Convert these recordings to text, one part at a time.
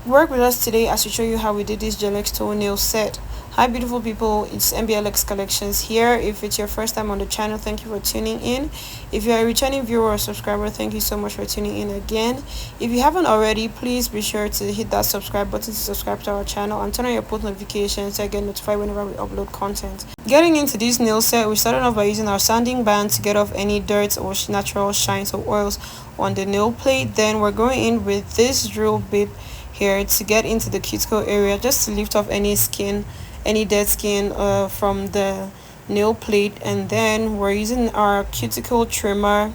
work with us today as we show you how we did this gel X toenail set. Hi beautiful people, it's NBLX Collections here. If it's your first time on the channel, thank you for tuning in. If you're a returning viewer or subscriber, thank you so much for tuning in again. If you haven't already, please be sure to hit that subscribe button to subscribe to our channel and turn on your post notifications so I get notified whenever we upload content. Getting into this nail set, we started off by using our sanding band to get off any dirt or natural shines or oils on the nail plate. Then we're going in with this drill bit here to get into the cuticle area, just to lift off any skin, any dead skin from the nail plate. And then we're using our cuticle trimmer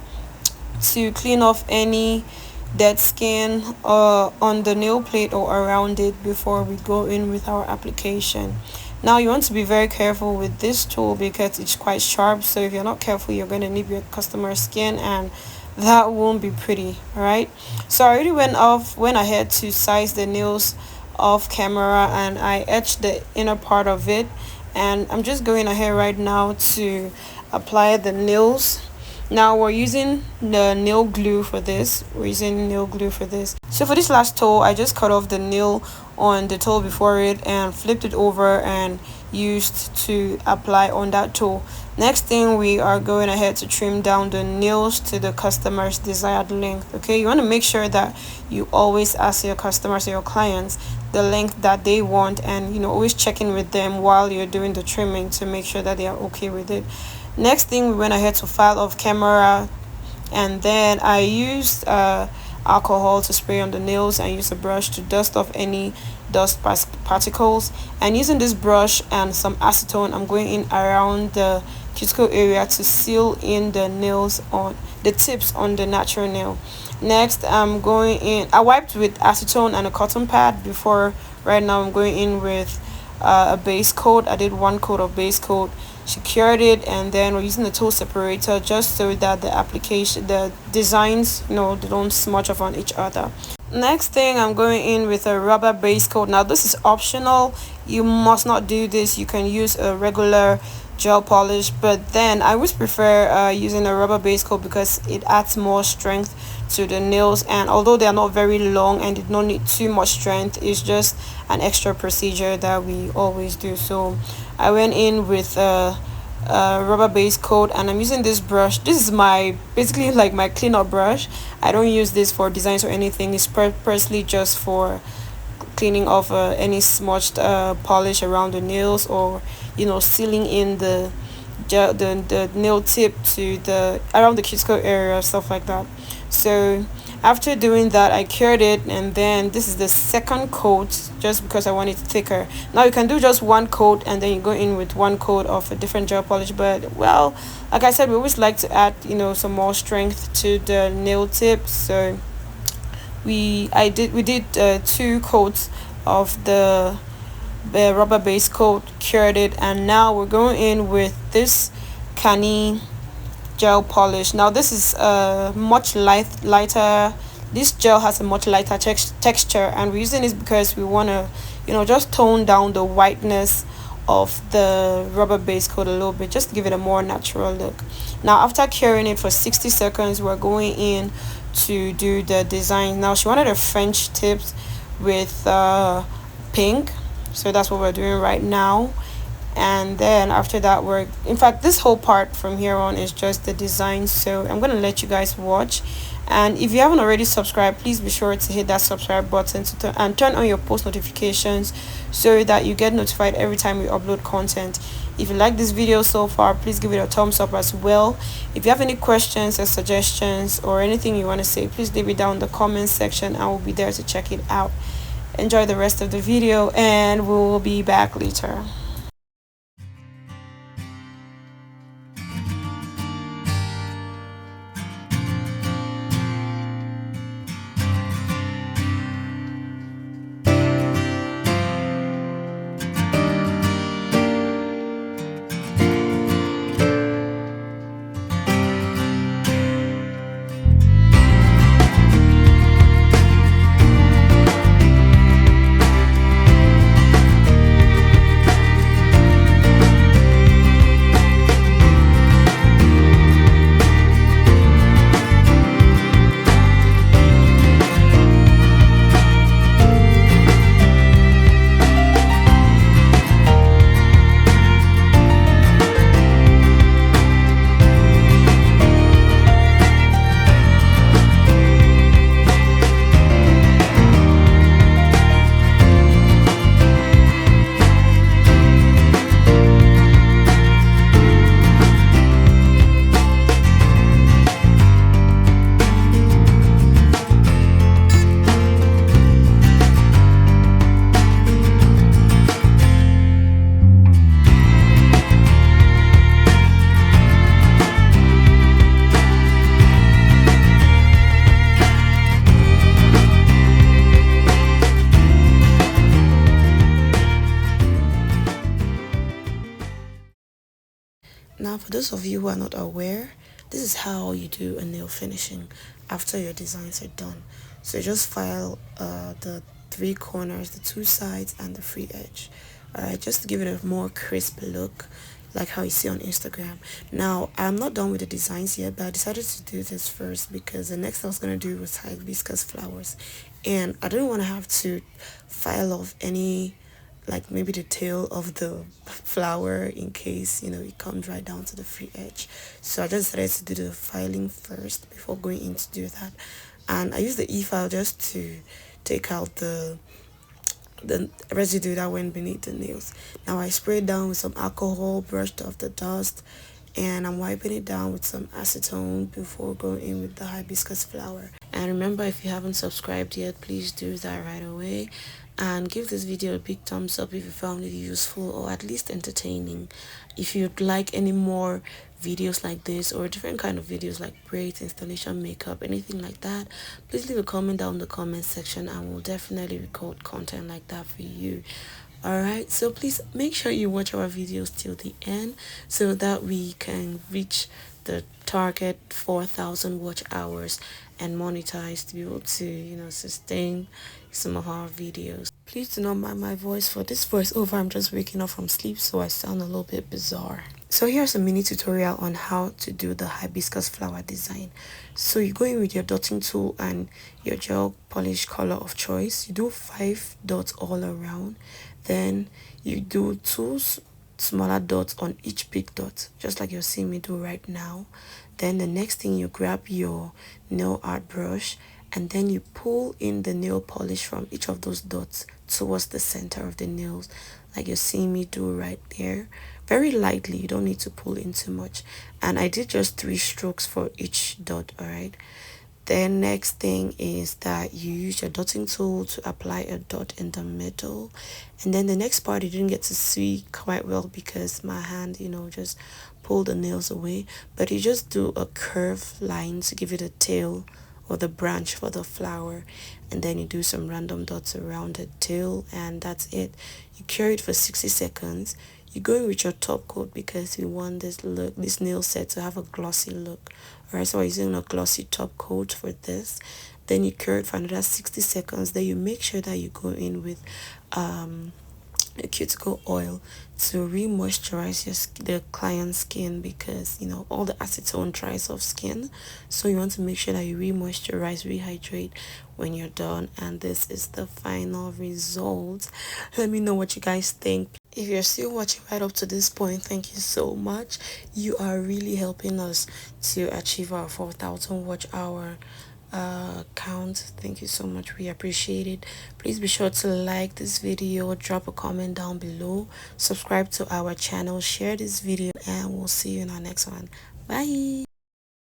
to clean off any dead skin on the nail plate or around it before we go in with our application. Now you want to be very careful with this tool because it's quite sharp, so if you're not careful you're going to nip your customer's skin and that won't be pretty. All right, so I already went ahead to size the nails off camera and I etched the inner part of it, and I'm just going ahead right now to apply the nails. Now we're using the nail glue for this. So for this last toe, I just cut off the nail on the toe before it and flipped it over and used to apply on that toe. Next thing, we are going ahead to trim down the nails to the customer's desired length. Okay, you want to make sure that you always ask your customers or your clients the length that they want, and always check in with them while you're doing the trimming to make sure that they are okay with it. Next thing, we went ahead to file off camera, and then I used alcohol to spray on the nails and use a brush to dust off any dust particles. And using this brush and some acetone, I'm going in around the cuticle area to seal in the nails on the tips on the natural nail. Next, I'm going in, I wiped with acetone and a cotton pad before. Right now I'm going in with a base coat. I did one coat of base coat, secured it, and then we're using the tool separator just so that the designs they don't smudge off on each other. Next thing, I'm going in with a rubber base coat. Now this is optional, you must not do this. You can use a regular gel polish, but then I always prefer using a rubber base coat because it adds more strength to the nails, and although they are not very long and it don't need too much strength, it's just an extra procedure that we always do. So I went in with a rubber base coat, and I'm using this brush. This is my basically like my cleanup brush. I don't use this for designs or anything. It's purposely just for cleaning off any smudged polish around the nails, or sealing in the nail tip to the around the cuticle area, stuff like that. So after doing that, I cured it, and then this is the second coat just because I want it thicker. Now you can do just one coat and then you go in with one coat of a different gel polish, but well, like I said, we always like to add some more strength to the nail tip. So we did 2 coats of the rubber base coat, cured it, and now we're going in with this canny gel polish. Now this is much lighter. This gel has a much lighter texture, and we're using this because we want to just tone down the whiteness of the rubber base coat a little bit, just to give it a more natural look. Now after curing it for 60 seconds, we're going in to do the design. Now she wanted a French tips with pink, so that's what we're doing right now. And then after that, in fact, this whole part from here on is just the design, so I'm gonna let you guys watch. And if you haven't already subscribed, please be sure to hit that subscribe button and turn on your post notifications so that you get notified every time we upload content. If you like this video so far, please give it a thumbs up as well. If you have any questions or suggestions or anything you want to say, please leave it down in the comment section and we'll be there to check it out. Enjoy the rest of the video and we'll be back later. Now, for those of you who are not aware, this is how you do a nail finishing after your designs are done. So you just file the three corners, the two sides, and the free edge. Alright, just to give it a more crisp look, like how you see on Instagram. Now, I'm not done with the designs yet, but I decided to do this first because the next I was going to do was hibiscus flowers. And I didn't want to have to file off any, like maybe the tail of the flower in case it comes right down to the free edge. So I just decided to do the filing first before going in to do that. And I used the e-file just to take out the residue that went beneath the nails. Now I sprayed down with some alcohol, brushed off the dust, and I'm wiping it down with some acetone before going in with the hibiscus flower. And remember, if you haven't subscribed yet, please do that right away, and give this video a big thumbs up if you found it useful or at least entertaining. If you'd like any more videos like this or different kind of videos like braids, installation, makeup, anything like that, please leave a comment down in the comment section and we'll definitely record content like that for you. Alright, so please make sure you watch our videos till the end so that we can reach the target 4,000 watch hours and monetize to be able to sustain some of our videos. Please do not mind my voice. For this voiceover, I'm just waking up from sleep, so I sound a little bit bizarre. So here's a mini tutorial on how to do the hibiscus flower design. So you go in with your dotting tool and your gel polish color of choice. You do 5 dots all around, then you do 2 smaller dots on each big dot, just like you're seeing me do right now. Then the next thing, you grab your nail art brush and then you pull in the nail polish from each of those dots towards the center of the nails, like you're seeing me do right there. Very lightly, you don't need to pull in too much. And I did just 3 strokes for each dot. Alright, then next thing is that you use your dotting tool to apply a dot in the middle, and then the next part you didn't get to see quite well because my hand just pulled the nails away, but you just do a curved line to give it a tail or the branch for the flower, and then you do some random dots around the tail, and that's it. You cure it for 60 seconds. You go in with your top coat because we want this nail set to have a glossy look. Alright, so we're using a glossy top coat for this. Then you cure it for another 60 seconds. Then you make sure that you go in with a cuticle oil to re-moisturize the client's skin, because all the acetone dries off skin, so you want to make sure that you re-moisturize, rehydrate when you're done. And this is the final result. Let me know what you guys think. If you're still watching right up to this point, thank you so much. You are really helping us to achieve our 4,000 watch hour count. Thank you so much, we appreciate it. Please be sure to like this video, drop a comment down below, subscribe to our channel, share this video, and we'll see you in our next one. Bye.